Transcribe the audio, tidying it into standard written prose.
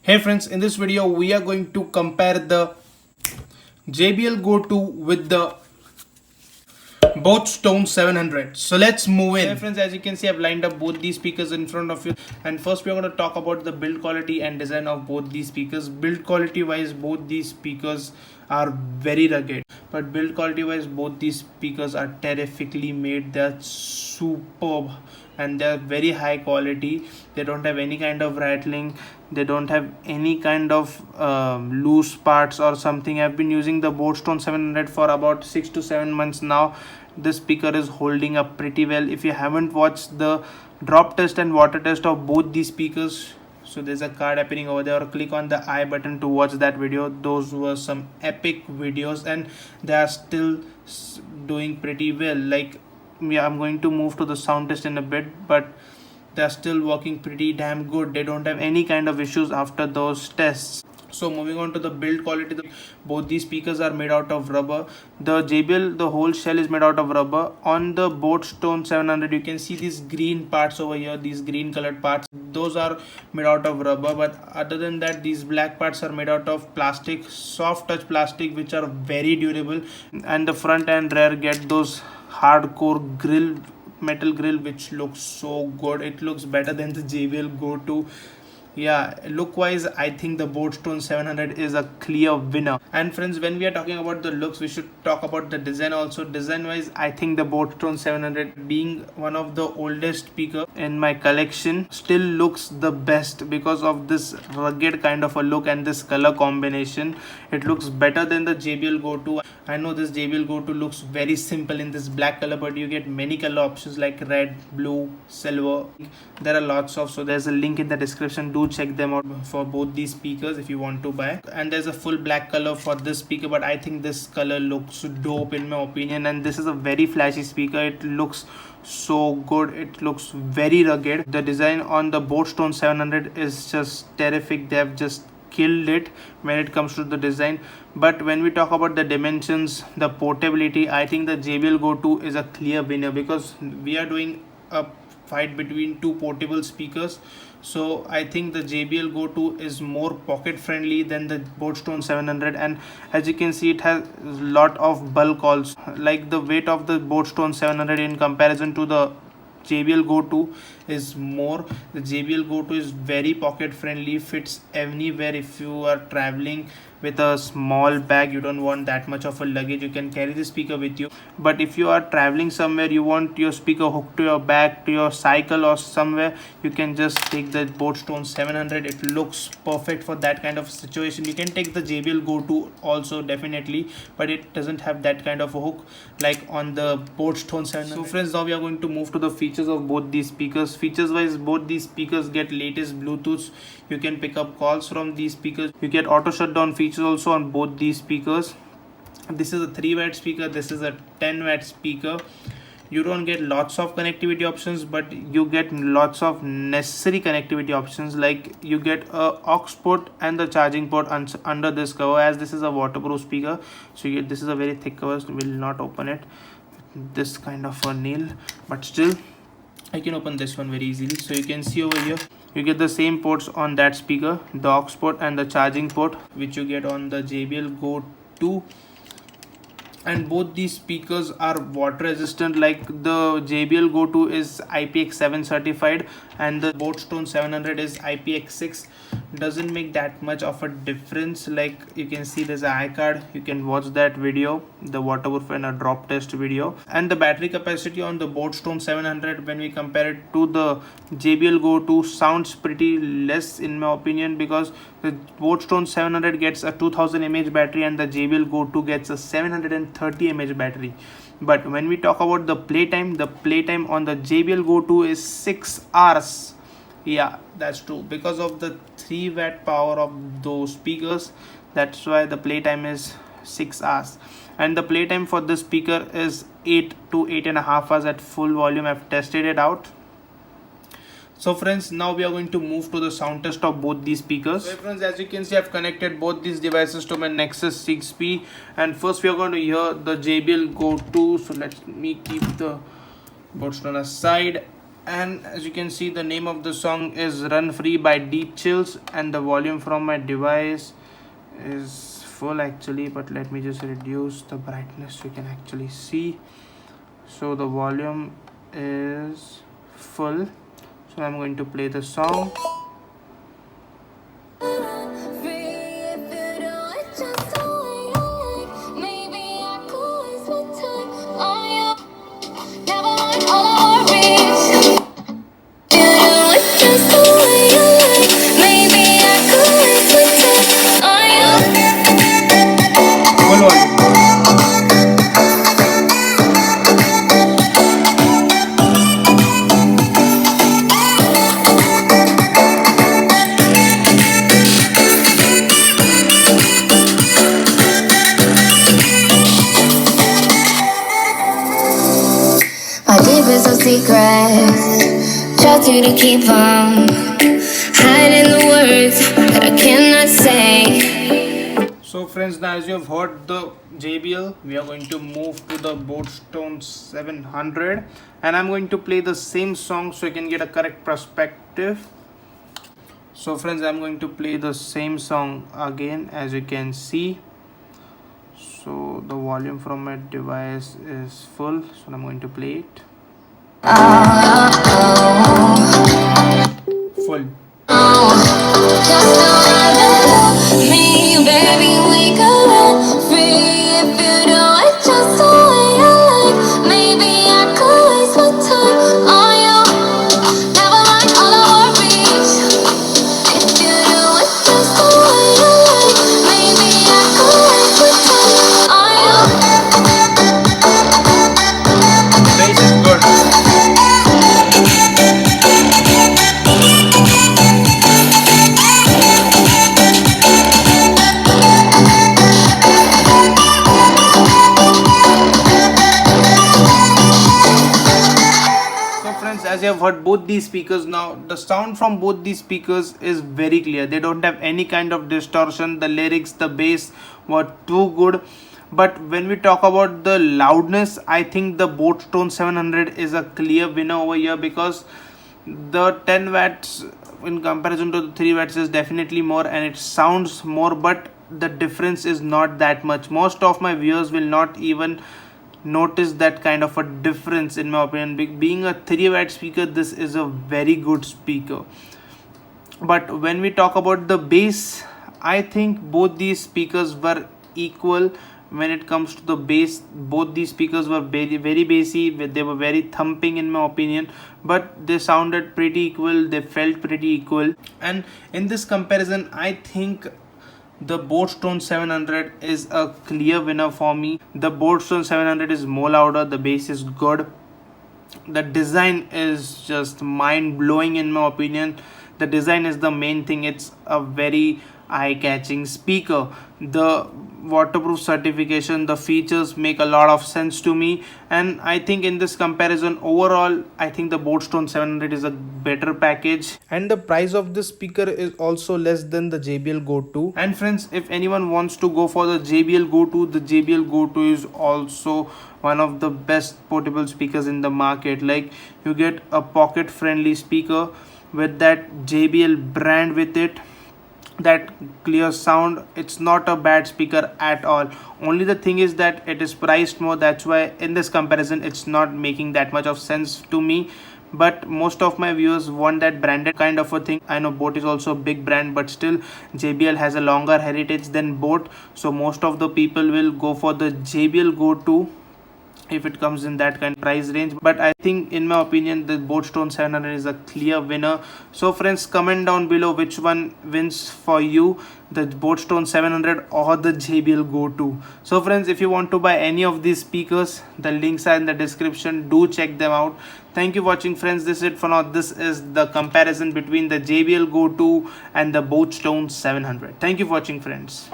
Hey friends, in this video we are going to compare the JBL Go 2 with the both Stone 700. So let's move in. Hey friends, as you can see, I've lined up both these speakers in front of you, and first we're going to talk about the build quality and design of both these speakers. Build quality wise, both these speakers are very rugged, but build quality wise, both these speakers are terrifically made. They're superb and they're very high quality. They don't have any kind of rattling, they don't have any kind of loose parts or something. I've been using the Stone 700 for about 6 to 7 months now. This speaker is holding up pretty well. If you haven't watched the drop test and water test of both these speakers, so there's a card appearing over there, or click on the I button to watch that video. Those were some epic videos and they are still doing pretty well. Like, yeah, I'm going to move to the sound test in a bit, but they're still working pretty damn good. They don't have any kind of issues after those tests. So moving on to the build quality, both these speakers are made out of rubber. The JBL, the whole shell is made out of rubber. On the Stone 700, you can see these green parts over here, these green colored parts, those are made out of rubber. But other than that, these black parts are made out of plastic, soft touch plastic, which are very durable. And the front and rear get those hardcore metal grill, which looks so good. It looks better than the JBL Go 2. Yeah, look wise, I think the Stone 700 is a clear winner. And friends, when we are talking about the looks, we should talk about the design also. Design wise, I think the Stone 700, being one of the oldest speaker in my collection, still looks the best because of this rugged kind of a look and this color combination. It looks better than the JBL Go 2. I know this JBL Go 2 looks very simple in this black color, but you get many color options like red, blue, silver. There are lots of, so there's a link in the description. Do check them out for both these speakers if you want to buy. And there's a full black color for this speaker, but I think this color looks dope in my opinion. And this is a very flashy speaker. It looks so good. It looks very rugged. The design on the Stone 700 is just terrific. They have just killed it when it comes to the design. But when we talk about the dimensions, the portability, I think the JBL Go 2 is a clear winner because we are doing a fight between two portable speakers. So I think the JBL Go 2 is more pocket friendly than the Stone 700, and as you can see, it has a lot of bulk also. Like the weight of the Stone 700 in comparison to the JBL Go 2 is more. The JBL Go 2 is very pocket friendly, fits anywhere. If you are traveling with a small bag, you don't want that much of a luggage, you can carry the speaker with you. But if you are traveling somewhere, you want your speaker hooked to your bag, to your cycle or somewhere, you can just take the Stone 700. It looks perfect for that kind of situation. You can take the JBL Go 2 also definitely, but it doesn't have that kind of a hook like on the Stone 700. So friends, now we are going to move to the features of both these speakers. Features wise, both these speakers get latest Bluetooth. You can pick up calls from these speakers. You get auto shutdown features also on both these speakers. This is a 3-watt speaker, this is a 10-watt speaker. You don't get lots of connectivity options, but you get lots of necessary connectivity options. Like you get a aux port and the charging port under this cover, as this is a waterproof speaker. So you get, this is a very thick cover, so will not open it with this kind of a nail, but still I can open this one very easily. So you can see over here, you get the same ports on that speaker, the aux port and the charging port, which you get on the JBL Go 2. And both these speakers are water resistant. Like the JBL Go 2 is IPX7 certified and the Stone 700 is IPX6. Doesn't make that much of a difference. Like you can see, there's an iCard, you can watch that video, the waterproof and a drop test video. And the battery capacity on the Stone 700, when we compare it to the JBL Go 2, sounds pretty less in my opinion, because the Stone 700 gets a 2000 mAh battery and the JBL Go 2 gets a 730 mAh battery. But when we talk about the playtime on the JBL Go 2 is 6 hours. Yeah, that's true, because of the 3-watt power of those speakers. That's why the playtime is 6 hours, and the playtime for this speaker is 8 to 8.5 hours at full volume. I've tested it out. So friends, now we are going to move to the sound test of both these speakers. So friends, as you can see, I've connected both these devices to my Nexus 6P, and first we are going to hear the JBL Go 2. So let me keep the Stone aside And as you can see, the name of the song is Run Free by Deep Chills, and the volume from my device is full actually, but let me just reduce the brightness so you can actually see. So the volume is full, so I'm going to play the song. Full volume. My deepest of secrets, try to keep on hiding the words that I cannot say. So friends, now as you have heard the JBL, we are going to move to the Boatstone 700, and I'm going to play the same song so you can get a correct perspective. So friends, I'm going to play the same song again, as you can see. So the volume from my device is full, so I'm going to play it full. Me, baby, we could run free if you do it just the way you like. Maybe I could waste my time on you. Never mind all our worries. If you do it just the way you like, maybe I could waste my time on you. The bass is good. So friends, as you have heard both these speakers, now the sound from both these speakers is very clear. They don't have any kind of distortion. The lyrics, the bass were too good. But when we talk about the loudness, I think the Boatstone 700 is a clear winner over here, because the 10 watts in comparison to the 3 watts is definitely more, and it sounds more, but the difference is not that much. Most of my viewers will not even notice that kind of a difference, in my opinion. Being a 3 watt speaker, this is a very good speaker. But when we talk about the bass, I think both these speakers were equal. When it comes to the bass, both these speakers were very, very bassy. They were very thumping, in my opinion, but they sounded pretty equal. They felt pretty equal. And in this comparison, I think the Boatstone 700 is a clear winner for me. The Boatstone 700 is more louder. The bass is good. The design is just mind-blowing, in my opinion. The design is the main thing. It's a very eye-catching speaker. The waterproof certification, the features make a lot of sense to me, and I think in this comparison, overall, I think the Boatstone 700 is a better package, and the price of this speaker is also less than the JBL Go 2. And friends, if anyone wants to go for the JBL Go 2, the JBL Go 2 is also one of the best portable speakers in the market. Like, you get a pocket friendly speaker with that JBL brand with it, that clear sound. It's not a bad speaker at all. Only the thing is that it is priced more. That's why in this comparison, it's not making that much of sense to me. But most of my viewers want that branded kind of a thing. I know Boat is also a big brand, but still JBL has a longer heritage than Boat, so most of the people will go for the JBL Go 2 if it comes in that kind of price range. But I think, in my opinion, the Boatstone 700 is a clear winner. So friends, comment down below which one wins for you, the Boatstone 700 or the JBL Go 2. So friends, if you want to buy any of these speakers, the links are in the description. Do check them out. Thank you for watching, friends. This is it for now. This is the comparison between the JBL Go 2 and the Boatstone 700. Thank you for watching, friends.